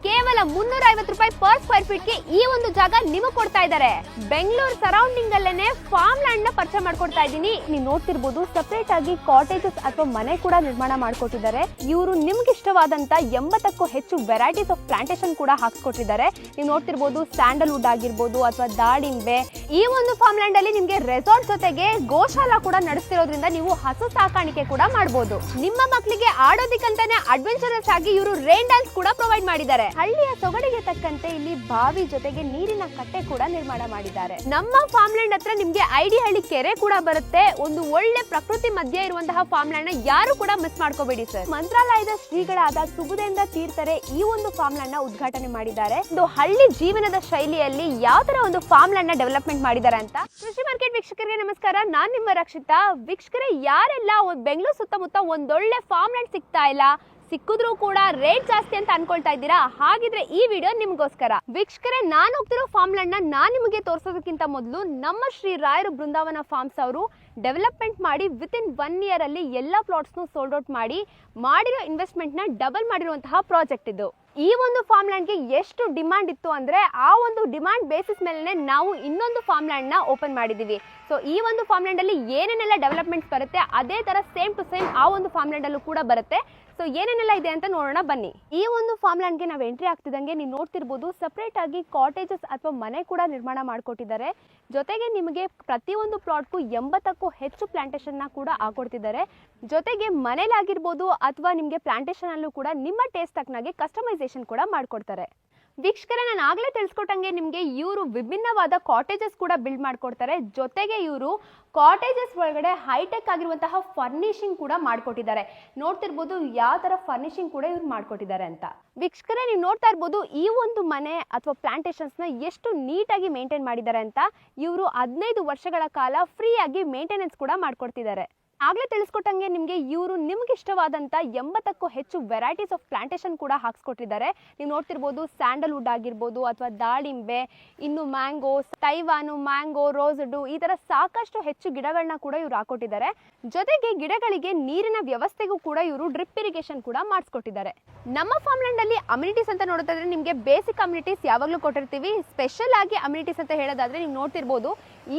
ಕೇವಲ 350 ರೂಪಾಯಿ per square feet ಗೆ ಈ ಒಂದು ಜಾಗ ನಿಮಗೆ ಕೊಡ್ತಾ ಇದ್ದಾರೆ. ಬೆಂಗಳೂರು ಸರೌಂಡಿಂಗ್ ಅಲ್ಲೇನೆ ಫಾರ್ಮ್ ಲ್ಯಾಂಡ್ ನ ಪರಿಚಯ ಮಾಡ್ಕೊಡ್ತಾ ಇದ್ದೀನಿ. ನೀವು ನೋಡ್ತಿರ್ಬೋದು ಸಪರೇಟ್ ಆಗಿ ಕಾಟೇಜಸ್ ಅಥವಾ ಮನೆ ಕೂಡ ನಿರ್ಮಾಣ ಮಾಡ್ಕೊಟ್ಟಿದ್ದಾರೆ. ಇವರು ನಿಮ್ಗೆ ಇಷ್ಟವಾದಂತ 80ಕ್ಕೂ ಹೆಚ್ಚು ವೆರೈಟೀಸ್ ಆಫ್ ಪ್ಲಾಂಟೇಶನ್ ಕೂಡ ಹಾಕ್ಸ್ಕೊಟ್ಟಿದ್ದಾರೆ. ನೀವು ನೋಡ್ತಿರ್ಬೋದು ಸ್ಯಾಂಡಲ್ವುಡ್ ಆಗಿರ್ಬೋದು ಅಥವಾ ದಾಳಿಂಬೆ. ಈ ಒಂದು ಫಾರ್ಮ್ ಲ್ಯಾಂಡ್ ಅಲ್ಲಿ ನಿಮ್ಗೆ ರೆಸಾರ್ಟ್ ಜೊತೆಗೆ ಗೋಶಾಲಾ ಕೂಡ ನಡೆಸ್ತಿರೋದ್ರಿಂದ ನೀವು ಹಸು ಸಾಕಾಣಿಕೆ ಕೂಡ ಮಾಡಬಹುದು. ನಿಮ್ಮ ಮಕ್ಕಳಿಗೆ ಆಡೋದಿಕ್ಕಂತಾನೆ ಅಡ್ವೆಂಚರಸ್ ಆಗಿ ಇವರು ರೈನ್ ಡ್ಯಾನ್ಸ್ ಕೂಡ ಪ್ರೊವೈಡ್ ಮಾಡಿದ್ದಾರೆ. ಹಳ್ಳಿಯ ಸೊಗಡಿಗೆ ತಕ್ಕಂತೆ ಇಲ್ಲಿ ಬಾವಿ ಜೊತೆಗೆ ನೀರಿನ ಕಟ್ಟೆ ಕೂಡ ನಿರ್ಮಾಣ ಮಾಡಿದ್ದಾರೆ. ನಮ್ಮ ಫಾರ್ಮ್ ಲ್ಯಾಂಡ್ ಹತ್ರ ನಿಮ್ಗೆ ಐಡಿ ಹಳ್ಳಿ ಕೆರೆ ಕೂಡ ಬರುತ್ತೆ. ಒಂದು ಒಳ್ಳೆ ಪ್ರಕೃತಿ ಮಧ್ಯೆ ಇರುವಂತಹ ಫಾರ್ಮ್ ಲ್ಯಾಂಡ್ ನ ಯಾರು ಕೂಡ ಮಿಸ್ ಮಾಡ್ಕೋಬೇಡಿ ಸರ್. ಮಂತ್ರಾಲಯದ ಶ್ರೀಗಳಾದ ಸುಬುಧೇಂದ್ರ ತೀರ್ಥರೆ ಈ ಒಂದು ಫಾರ್ಮ್ ಲ್ಯಾಂಡ್ ನ ಉದ್ಘಾಟನೆ ಮಾಡಿದ್ದಾರೆ. ಒಂದು ಹಳ್ಳಿ ಜೀವನದ ಶೈಲಿಯಲ್ಲಿ ಯಾವ ತರ ಒಂದು ಫಾರ್ಮ್ ಲ್ಯಾಂಡ್ ನ ಡೆವಲಪ್ಮೆಂಟ್ ಮಾಡಿದ್ದಾರೆ ಅಂತ. ಕೃಷಿ ಮಾರ್ಕೆಟ್ ವೀಕ್ಷಕರಿಗೆ ನಮಸ್ಕಾರ, ನಾನ್ ನಿಮ್ಮ ರಕ್ಷಿತಾ. ವೀಕ್ಷಕರೇ, ಯಾರೆಲ್ಲ ಬೆಂಗಳೂರು ಸುತ್ತಮುತ್ತ ಒಂದೊಳ್ಳೆ ಫಾರ್ಮ್ ಲ್ಯಾಂಡ್ ಸಿಗ್ತಾ ಇಲ್ಲ, ಸಿಕ್ಕಿದ್ರು ಕೂಡ ರೇಟ್ ಜಾಸ್ತಿ ಅಂತ ಅನ್ಕೊಳ್ತಾ ಇದ್ದೀರಾ, ಹಾಗಿದ್ರೆ ಈ ವಿಡಿಯೋ ನಿಮ್ಗೋಸ್ಕರ. ವೀಕ್ಷಕರೇ, ನಾನು ಹೋಗ್ತಿರೋ ಫಾರ್ಮ್ ಲ್ಯಾಂಡ್ ನ ನಾನ್ ನಿಮಗೆ ತೋರಿಸೋದಕ್ಕಿಂತ ಮೊದಲು ನಮ್ಮ ಶ್ರೀ ರಾಯರು ಬೃಂದಾವನ ಫಾರ್ಮ್ಸ್ ಅವರು ಡೆವಲಪ್ಮೆಂಟ್ ಮಾಡಿ ವಿತಿನ್ 1 ಇಯರ್ ಅಲ್ಲಿ ಎಲ್ಲ ಪ್ಲಾಟ್ಸ್ ಸೋಲ್ಡ್ ಔಟ್ ಮಾಡಿರೋ ಇನ್ವೆಸ್ಟ್ಮೆಂಟ್ ನ ಡಬಲ್ ಮಾಡಿರುವಂತಹ ಪ್ರಾಜೆಕ್ಟ್ ಇದು. ಈ ಒಂದು ಫಾರ್ಮ್ ಲ್ಯಾಂಡ್ ಗೆ ಎಷ್ಟು ಡಿಮಾಂಡ್ ಇತ್ತು ಅಂದ್ರೆ ಆ ಒಂದು ಡಿಮಾಂಡ್ ಬೇಸಿಸ್ ಮೇಲೆ ನಾವು ಇನ್ನೊಂದು ಫಾರ್ಮ್ ಲ್ಯಾಂಡ್ ನ ಓಪನ್ ಮಾಡಿದೀವಿ. ಸೊ ಈ ಒಂದು ಫಾರ್ಮ್ ಲ್ಯಾಂಡ್ ಅಲ್ಲಿ ಏನೇನೆಲ್ಲ ಡೆವಲಪ್ಮೆಂಟ್ಸ್ ಬರುತ್ತೆ ಅದೇ ತರ ಸೇಮ್ ಟು ಸೇಮ್ ಆ ಒಂದು ಫಾರ್ಮ್ ಲ್ಯಾಂಡ್ ಅಲ್ಲೂ ಕೂಡ ಬರುತ್ತೆ. ಸೊ ಏನೇನೆಲ್ಲ ಇದೆ ಅಂತ ನೋಡೋಣ ಬನ್ನಿ. ಈ ಒಂದು ಫಾರ್ಮ್ ಲ್ಯಾಂಡ್ ಗೆ ನಾವು ಎಂಟ್ರಿ ಆಗ್ತಿದಂಗೆ ನೀವು ನೋಡ್ತಿರ್ಬೋದು ಸಪರೇಟ್ ಆಗಿ ಕಾಟೇಜಸ್ ಅಥವಾ ಮನೆ ಕೂಡ ನಿರ್ಮಾಣ ಮಾಡ್ಕೊಟ್ಟಿದ್ದಾರೆ. ಜೊತೆಗೆ ನಿಮಗೆ ಪ್ರತಿಯೊಂದು ಪ್ಲಾಟ್ಗೂ 80ಕ್ಕೂ ಹೆಚ್ಚು ಪ್ಲಾಂಟೇಶನ್ ನ ಕೂಡ ಹಾಕೊಡ್ತಿದ್ದಾರೆ. ಜೊತೆಗೆ ಮನೇಲಾಗಿರ್ಬೋದು ಅಥವಾ ನಿಮಗೆ ಪ್ಲಾಂಟೇಶನ್ ಅಲ್ಲೂ ಕೂಡ ನಿಮ್ಮ ಟೇಸ್ಟ್ ತಕ್ಕನಾಗಿ ಕಸ್ಟಮೈಸೇಷನ್ ಕೂಡ ಮಾಡ್ಕೊಡ್ತಾರೆ. ವೀಕ್ಷಕರೇ, ನಾನು ಆಗ್ಲೇ ತಿಳಿಸ್ಕೊಟ್ಟಂಗೆ ನಿಮಗೆ ಇವರು ವಿಭಿನ್ನವಾದ ಕಾಟೇಜಸ್ ಕೂಡ ಬಿಲ್ಡ್ ಮಾಡ್ಕೊಡ್ತಾರೆ. ಜೊತೆಗೆ ಇವರು ಕಾಟೇಜಸ್ ಒಳಗಡೆ ಹೈಟೆಕ್ ಆಗಿರುವಂತಹ ಫರ್ನಿಶಿಂಗ್ ಕೂಡ ಮಾಡ್ಕೊಟ್ಟಿದ್ದಾರೆ. ನೋಡ್ತಿರ್ಬೋದು ಯಾವ ತರ ಫರ್ನಿಶಿಂಗ್ ಕೂಡ ಇವ್ರು ಮಾಡ್ಕೊಟ್ಟಿದ್ದಾರೆ ಅಂತ. ವೀಕ್ಷಕರೇ, ನೀವು ನೋಡ್ತಾ ಇರ್ಬೋದು ಈ ಒಂದು ಮನೆ ಅಥವಾ ಪ್ಲಾಂಟೇಶನ್ಸ್ ನ ಎಷ್ಟು ನೀಟಾಗಿ ಮೇಂಟೈನ್ ಮಾಡಿದ್ದಾರೆ ಅಂತ. ಇವರು 15 ವರ್ಷಗಳ ಕಾಲ ಫ್ರೀ ಆಗಿ ಮೇಂಟೆನೆನ್ಸ್ ಕೂಡ ಮಾಡ್ಕೊಡ್ತಿದ್ದಾರೆ. ಆಗ್ಲೇ ತಿಳಿಸ್ಕೊಟ್ಟಂಗೆ ಇವರು ನಿಮ್ಗೆ ಇಷ್ಟವಾದಂತ 80ಕ್ಕೂ ಹೆಚ್ಚು ವೆರೈಟೀಸ್ ಆಫ್ ಪ್ಲಾಂಟೇಶನ್ ಕೂಡ ಹಾಕ್ಸ್ಕೊಟ್ಟಿದ್ದಾರೆ. ನೀವು ನೋಡ್ತಿರ್ಬೋದು ಸ್ಯಾಂಡಲ್ವುಡ್ ಆಗಿರ್ಬೋದು ಅಥವಾ ದಾಳಿಂಬೆ, ಇನ್ನು ಮ್ಯಾಂಗೋ, ತೈವಾನು, ಮ್ಯಾಂಗೋ, ರೋಸ್ವುಡ್, ಈ ತರ ಸಾಕಷ್ಟು ಹೆಚ್ಚು ಗಿಡಗಳನ್ನ ಕೂಡ ಇವ್ರು ಹಾಕೊಟ್ಟಿದ್ದಾರೆ. ಜೊತೆಗೆ ಗಿಡಗಳಿಗೆ ನೀರಿನ ವ್ಯವಸ್ಥೆಗೂ ಕೂಡ ಇವರು ಡ್ರಿಪ್ ಇರಿಗೇಷನ್ ಕೂಡ ಮಾಡಿಸ್ಕೊಟ್ಟಿದ್ದಾರೆ. ನಮ್ಮ ಫಾರ್ಮ್ ಲ್ಯಾಂಡ್ ಅಲ್ಲಿ ಅಮ್ಯುನಿಟೀಸ್ ಅಂತ ನೋಡೋದಾದ್ರೆ ನಿಮಗೆ ಬೇಸಿಕ್ ಅಮ್ಯುನಿಟೀಸ್ ಯಾವಾಗಲೂ ಕೊಟ್ಟಿರ್ತೀವಿ. ಸ್ಪೆಷಲ್ ಆಗಿ ಅಮ್ಯುನಿಟೀಸ್ ಅಂತ ಹೇಳೋದಾದ್ರೆ ನೀವು ನೋಡ್ತಿರ್ಬೋದು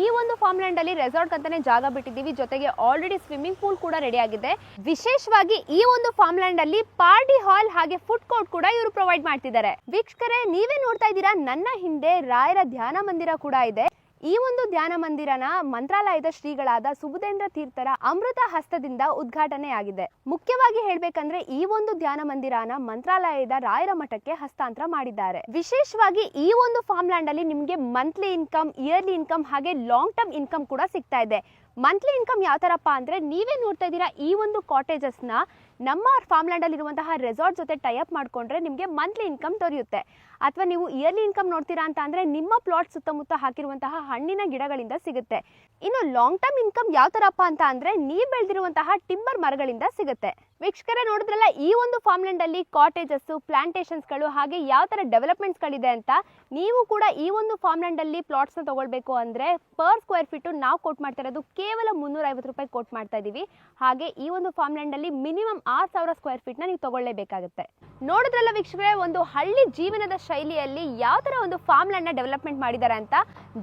ಈ ಒಂದು ಫಾರ್ಮ್ ಲ್ಯಾಂಡ್ ಅಲ್ಲಿ ರೆಸಾರ್ಟ್ ಅಂತಾನೆ ಜಾಗ ಬಿಟ್ಟಿದ್ದೀವಿ. ಜೊತೆಗೆ ಆಲ್ರೆಡಿ ಸ್ವಿಮ್ಮಿಂಗ್ ಪೂಲ್ ಕೂಡ ರೆಡಿ ಆಗಿದೆ. ವಿಶೇಷವಾಗಿ ಈ ಒಂದು ಫಾರ್ಮ್ ಲ್ಯಾಂಡ್ ಅಲ್ಲಿ ಪಾರ್ಟಿ ಹಾಲ್ ಹಾಗೆ ಫುಡ್ ಕೋರ್ಟ್ ಕೂಡ ಇವರು ಪ್ರೊವೈಡ್ ಮಾಡ್ತಿದ್ದಾರೆ. ವೀಕ್ಷಕರೇ, ನೀವೇ ನೋಡ್ತಾ ಇದ್ದೀರಾ ನನ್ನ ಹಿಂದೆ ರಾಯರ ಧ್ಯಾನ ಮಂದಿರ ಕೂಡ ಇದೆ. ಈ ಒಂದು ಧ್ಯಾನ ಮಂದಿರನ ಮಂತ್ರಾಲಯದ ಶ್ರೀಗಳಾದ ಸುಬುಧೇಂದ್ರ ತೀರ್ಥರ ಅಮೃತ ಹಸ್ತದಿಂದ ಉದ್ಘಾಟನೆ ಆಗಿದೆ. ಮುಖ್ಯವಾಗಿ ಹೇಳ್ಬೇಕಂದ್ರೆ ಈ ಒಂದು ಧ್ಯಾನ ಮಂದಿರನ ಮಂತ್ರಾಲಯದ ರಾಯರ ಮಠಕ್ಕೆ ಹಸ್ತಾಂತರ ಮಾಡಿದ್ದಾರೆ. ವಿಶೇಷವಾಗಿ ಈ ಒಂದು ಫಾರ್ಮ್ ಲ್ಯಾಂಡ್ ಅಲ್ಲಿ ನಿಮ್ಗೆ ಮಂತ್ಲಿ ಇನ್ಕಮ್, ಇಯರ್ಲಿ ಇನ್ಕಮ್ ಹಾಗೆ ಲಾಂಗ್ ಟರ್ಮ್ ಇನ್ಕಮ್ ಕೂಡ ಸಿಗ್ತಾ ಇದೆ. ಮಂತ್ಲಿ ಇನ್ಕಮ್ ಯಾವ ತರಪ್ಪ ಅಂದ್ರೆ ನೀವೇ ನೋಡ್ತಾ ಇದ್ದೀರಾ ಈ ಒಂದು ಕಾಟೇಜಸ್ ನ ನಮ್ಮ ಫಾರ್ಮ್ ಲ್ಯಾಂಡ್ ಅಲ್ಲಿ ಇರುವಂತಹ ರೆಸಾರ್ಟ್ ಜೊತೆ ಟೈ ಅಪ್ ಮಾಡ್ಕೊಂಡ್ರೆ ನಿಮಗೆ ಮಂತ್ಲಿ ಇನ್ಕಮ್ ದೊರೆಯುತ್ತೆ. ಅಥವಾ ನೀವು ಇಯರ್ಲಿ ಇನ್ಕಮ್ ನೋಡ್ತೀರಾ ಅಂತ ಅಂದ್ರೆ ನಿಮ್ಮ ಪ್ಲಾಟ್ ಸುತ್ತಮುತ್ತ ಹಾಕಿರುವಂತಹ ಹಣ್ಣಿನ ಗಿಡಗಳಿಂದ ಸಿಗುತ್ತೆ. ಇನ್ನು ಲಾಂಗ್ ಟರ್ಮ್ ಇನ್ಕಮ್ ಯಾವ ತರಪ್ಪ ಅಂತ ಅಂದ್ರೆ ನೀವು ಬೆಳೆದಿರುವಂತಹ ಟಿಂಬರ್ ಮರಗಳಿಂದ ಸಿಗುತ್ತೆ. ವೀಕ್ಷಕರೇ, ನೋಡಿದ್ರಲ್ಲ ಈ ಒಂದು ಫಾರ್ಮ್ ಲ್ಯಾಂಡ್ ಅಲ್ಲಿ ಕಾಟೇಜಸ್, ಪ್ಲಾಂಟೇಶನ್ಸ್ ಗಳು ಹಾಗೆ ಯಾವ ತರ ಡೆವಲಪ್ಮೆಂಟ್ಸ್ ಗಳಿದೆ ಅಂತ. ನೀವು ಕೂಡ ಈ ಒಂದು ಫಾರ್ಮ್ ಲ್ಯಾಂಡ್ ಅಲ್ಲಿ ಪ್ಲಾಟ್ಸ್ ನ ತಗೊಳ್ಬೇಕು ಅಂದ್ರೆ ಪರ್ ಸ್ಕ್ವೇರ್ ಫೀಟ್ ನಾವು ಕೋಟ್ ಮಾಡ್ತಾ ಇರೋದು ಕೇವಲ 350 ರೂಪಾಯಿ ಕೋಟ್ ಮಾಡ್ತಾ ಇದೀವಿ. ಹಾಗೆ ಈ ಒಂದು ಫಾರ್ಮ್ ಲ್ಯಾಂಡ್ ಅಲ್ಲಿ ಮಿನಿಮಮ್ 6000 ಸ್ಕ್ವೇರ್ ಫೀಟ್ ನ ನೀವು ತಗೊಳ್ಳೇಬೇಕಾಗುತ್ತೆ. ನೋಡಿದ್ರಲ್ಲ ವೀಕ್ಷಕರೇ, ಒಂದು ಹಳ್ಳಿ ಜೀವನದ ಶೈಲಿಯಲ್ಲಿ ಯಾವ ತರ ಒಂದು ಫಾರ್ಮ್ ಲ್ಯಾಂಡ್ ನ ಡೆವಲಪ್ಮೆಂಟ್ ಮಾಡಿದ್ದಾರೆ ಅಂತ.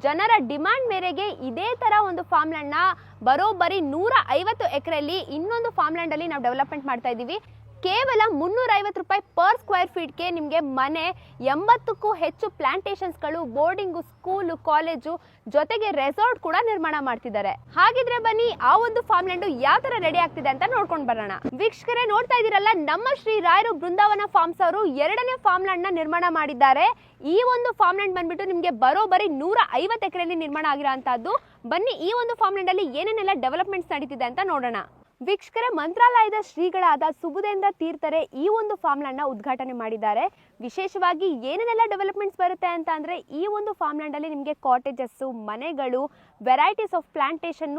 ಜನರ ಡಿಮಾಂಡ್ ಮೇರೆಗೆ ಇದೇ ತರ ಒಂದು ಫಾರ್ಮ್ ಲ್ಯಾಂಡ್ ನ ಬರೋಬ್ಬರಿ 150 ಎಕರೆಯಲ್ಲಿ ಇನ್ನೊಂದು ಫಾರ್ಮ್ ಲ್ಯಾಂಡ್ ಅಲ್ಲಿ ನಾವು ಡೆವಲಪ್ಮೆಂಟ್ ಮಾಡ್ತಾ ಇದೀವಿ. ಕೇವಲ 350 ರೂಪಾಯಿ ಪರ್ ಸ್ಕ್ವೇರ್ ಫೀಟ್ಗೆ ನಿಮಗೆ ಮನೆ, 80ಕ್ಕೂ ಹೆಚ್ಚು ಪ್ಲಾಂಟೇಶನ್ಸ್ ಗಳು, ಬೋರ್ಡಿಂಗು, ಸ್ಕೂಲು, ಕಾಲೇಜು ಜೊತೆಗೆ ರೆಸಾರ್ಟ್ ಕೂಡ ನಿರ್ಮಾಣ ಮಾಡ್ತಿದ್ದಾರೆ. ಹಾಗಿದ್ರೆ ಬನ್ನಿ ಆ ಒಂದು ಫಾರ್ಮ್ ಲ್ಯಾಂಡ್ ಯಾವ ತರ ರೆಡಿ ಆಗ್ತಿದೆ ಅಂತ ನೋಡ್ಕೊಂಡು ಬರೋಣ. ವೀಕ್ಷಕರೇ, ನೋಡ್ತಾ ಇದೀರಲ್ಲ ನಮ್ಮ ಶ್ರೀ ರಾಯರು ಬೃಂದಾವನ ಫಾರ್ಮ್ಸ್ ಅವರು 2ನೇ ಫಾರ್ಮ್ ಲ್ಯಾಂಡ್ ನ ನಿರ್ಮಾಣ ಮಾಡಿದ್ದಾರೆ. ಈ ಒಂದು ಫಾರ್ಮ್ ಲ್ಯಾಂಡ್ ಬಂದ್ಬಿಟ್ಟು ನಿಮಗೆ ಬರೋಬ್ಬರಿ 150 ಎಕರೆಯಲ್ಲಿ ನಿರ್ಮಾಣ ಆಗಿರೋಂತದ್ದು. ಬನ್ನಿ ಈ ಒಂದು ಫಾರ್ಮ್ ಲ್ಯಾಂಡ್ ಅಲ್ಲಿ ಏನೇನೆಲ್ಲ ಡೆವಲಪ್ಮೆಂಟ್ಸ್ ನಡೀತಿದೆ ಅಂತ ನೋಡೋಣ. ವೀಕ್ಷಕರೇ, ಮಂತ್ರಾಲಯದ ಶ್ರೀಗಳಾದ ಸುಬುಧೇಂದ್ರ ತೀರ್ಥರೆ ಈ ಒಂದು ಫಾರ್ಮ್ ಲ್ಯಾಂಡ್ ನ ಉದ್ಘಾಟನೆ ಮಾಡಿದ್ದಾರೆ. ವಿಶೇಷವಾಗಿ ಏನೇನೆಲ್ಲ ಡೆವಲಪ್ಮೆಂಟ್ಸ್ ಬರುತ್ತೆ ಅಂತ ಅಂದ್ರೆ ಈ ಒಂದು ಫಾರ್ಮ್ ಲ್ಯಾಂಡ್ ಅಲ್ಲಿ ನಿಮಗೆ ಕಾಟೇಜಸ್, ಮನೆಗಳು, ವೆರೈಟೀಸ್ ಆಫ್ ಪ್ಲಾಂಟೇಶನ್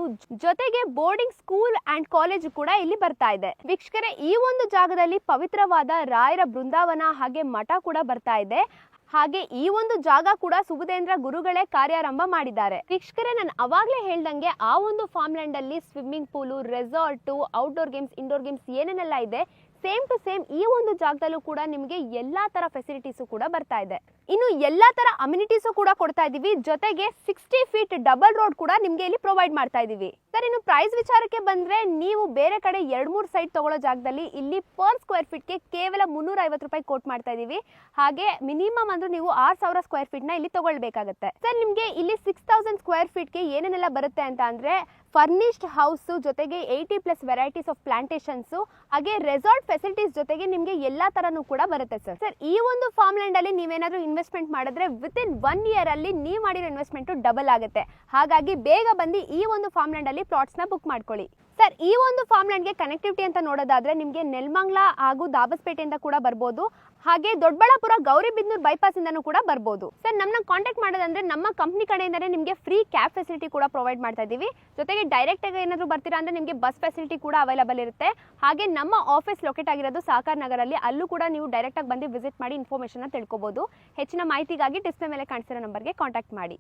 ಜೊತೆಗೆ ಬೋರ್ಡಿಂಗ್, ಸ್ಕೂಲ್ ಅಂಡ್ ಕಾಲೇಜ್ ಕೂಡ ಇಲ್ಲಿ ಬರ್ತಾ ಇದೆ. ವೀಕ್ಷಕರೇ, ಈ ಒಂದು ಜಾಗದಲ್ಲಿ ಪವಿತ್ರವಾದ ರಾಯರ ಬೃಂದಾವನ ಹಾಗೆ ಮಠ ಕೂಡ ಬರ್ತಾ ಇದೆ. ಹಾಗೆ ಈ ಒಂದು ಜಾಗ ಕೂಡ ಸುಬುಧೇಂದ್ರ ಗುರುಗಳೇ ಕಾರ್ಯಾರಂಭ ಮಾಡಿದ್ದಾರೆ. ವೀಕ್ಷಕರೇ, ನಾನು ಅವಾಗಲೇ ಹೇಳ್ದಂಗೆ ಆ ಒಂದು ಫಾರ್ಮ್ ಲ್ಯಾಂಡ್ ಅಲ್ಲಿ swimming pool, resort, outdoor games, indoor games ಏನೇನೆಲ್ಲ ಇದೆ ಸೇಮ್ ಟು ಸೇಮ್ ಈ ಒಂದು ಜಾಗದಲ್ಲೂ ಕೂಡ ನಿಮಗೆ ಎಲ್ಲಾ ತರ ಫೆಸಿಲಿಟೀಸು ಕೂಡ ಬರ್ತಾ ಇದೆ. ಇನ್ನು ಎಲ್ಲಾ ತರ ಅಮ್ಯುನಿಟೀಸು ಕೂಡ ಕೊಡ್ತಾ ಇದೀವಿ. ಜೊತೆಗೆ 60 ಫೀಟ್ ಡಬಲ್ ರೋಡ್ ಕೂಡ ನಿಮ್ಗೆ ಇಲ್ಲಿ ಪ್ರೊವೈಡ್ ಮಾಡ್ತಾ ಇದೀವಿ. ಸರ್, ಇನ್ನು ಪ್ರೈಸ್ ವಿಚಾರಕ್ಕೆ ಬಂದ್ರೆ ನೀವು ಬೇರೆ ಕಡೆ 2-3 ಸೈಟ್ ತಗೊಳ್ಳೋ ಜಾಗದಲ್ಲಿ ಇಲ್ಲಿ ಪರ್ ಸ್ಕ್ವೇರ್ ಫೀಟ್ ಗೆ ಕೇವಲ 350 ರೂಪಾಯಿ ಕೋಟ್ ಮಾಡ್ತಾ ಇದೀವಿ. ಹಾಗೆ ಮಿನಿಮಮ್ ಅಂದ್ರೆ ನೀವು 6000 ಸ್ಕ್ವೇರ್ ಫೀಟ್ ನ ಇಲ್ಲಿ ತಗೊಳ್ಬೇಕಾಗುತ್ತೆ. ಸರ್, ನಿಮ್ಗೆ ಇಲ್ಲಿ 6000 ಸ್ಕ್ವೇರ್ ಫೀಟ್ ಗೆ ಏನೇನೆಲ್ಲ ಬರುತ್ತೆ ಅಂತ ಅಂದ್ರೆ ಫರ್ನಿಶ್ಡ್ ಹೌಸ್ ಜೊತೆಗೆ 80+ ವೆರೈಟೀಸ್ ಆಫ್ ಪ್ಲಾಂಟೇಶನ್ಸ್ ಹಾಗೆ ರೆಸಾರ್ಟ್ ಫೆಸಿಲಿಟೀಸ್ ಜೊತೆಗೆ ನಿಮ್ಗೆ ಎಲ್ಲಾ ತರನು ಕೂಡ ಬರುತ್ತೆ ಸರ್. ಸರ್, ಈ ಒಂದು ಫಾರ್ಮ್ ಲ್ಯಾಂಡ್ ಅಲ್ಲಿ ನೀವೇನಾದ್ರೂ ಇನ್ವೆಸ್ಟ್ಮೆಂಟ್ ಮಾಡಿದ್ರೆ ವಿತಿನ್ 1 ಇಯರ್ ಅಲ್ಲಿ ನೀವು ಮಾಡಿರೋ ಇನ್ವೆಸ್ಟ್ಮೆಂಟ್ ಡಬಲ್ ಆಗುತ್ತೆ. ಹಾಗಾಗಿ ಬೇಗ ಬಂದು ಈ ಒಂದು ಫಾರ್ಮ್ ಲ್ಯಾಂಡ್ ಅಲ್ಲಿ ಪ್ಲಾಟ್ಸ್ ನ ಬುಕ್ ಮಾಡ್ಕೊಳ್ಳಿ. ಸರ್, ಈ ಒಂದು ಫಾರ್ಮ್ ಲ್ಯಾಂಡ್ ಗೆ ಕನೆಕ್ಟಿವಿಟಿ ಅಂತ ನೋಡೋದಾದ್ರೆ ನಿಮ್ಗೆ ನೆಲಮಂಗಲ ಹಾಗೂ ದಾಬಸ್ಪೇಟೆಯಿಂದ ಕೂಡ ಬರ್ಬೋದು. ಹಾಗೆ ದೊಡ್ಡಬಳ್ಳಾಪುರ ಗೌರಿಬಿದನೂರು ಬೈಪಾಸ್ ಇಂದನೂ ಕೂಡ ಬರ್ಬೋದು. ಸರ್, ನಮ್ಮನ್ನ ಕಾಂಟ್ಯಾಕ್ಟ್ ಮಾಡೋದಂದ್ರೆ ನಮ್ಮ ಕಂಪ್ನಿ ಕಡೆಯಿಂದನೇ ನಿಮಗೆ ಫ್ರೀ ಕ್ಯಾಬ್ ಫೆಸಿಲಿಟಿ ಕೂಡ ಪ್ರೊವೈಡ್ ಮಾಡ್ತಾ ಇದೀವಿ. ಜೊತೆಗೆ ಡೈರೆಕ್ಟ್ ಆಗಿ ಏನಾದರೂ ಬರ್ತೀರಾ ಅಂದ್ರೆ ನಿಮಗೆ ಬಸ್ ಫೆಸಿಲಿಟಿ ಕೂಡ ಅವೈಲೇಬಲ್ ಇರುತ್ತೆ. ಹಾಗೆ ನಮ್ಮ ಆಫೀಸ್ ಲೊಕೇಟ್ ಆಗಿರೋದು ಸಹಕಾರ ನಗರಲ್ಲಿ, ಅಲ್ಲೂ ಕೂಡ ನೀವು ಡೈರೆಕ್ಟ್ ಆಗಿ ಬಂದು ವಿಸಿಟ್ ಮಾಡಿ ಇನ್ಫಾರ್ಮೇಷನ್ ತಿಳ್ಕೊಬಹುದು. ಹೆಚ್ಚಿನ ಮಾಹಿತಿಗಾಗಿ ಡಿಸ್ಪ್ಲೇ ಮೇಲೆ ಕಾಣಿಸಿರೋ ನಂಬರ್ಗೆ ಕಾಂಟ್ಯಾಕ್ಟ್ ಮಾಡಿ.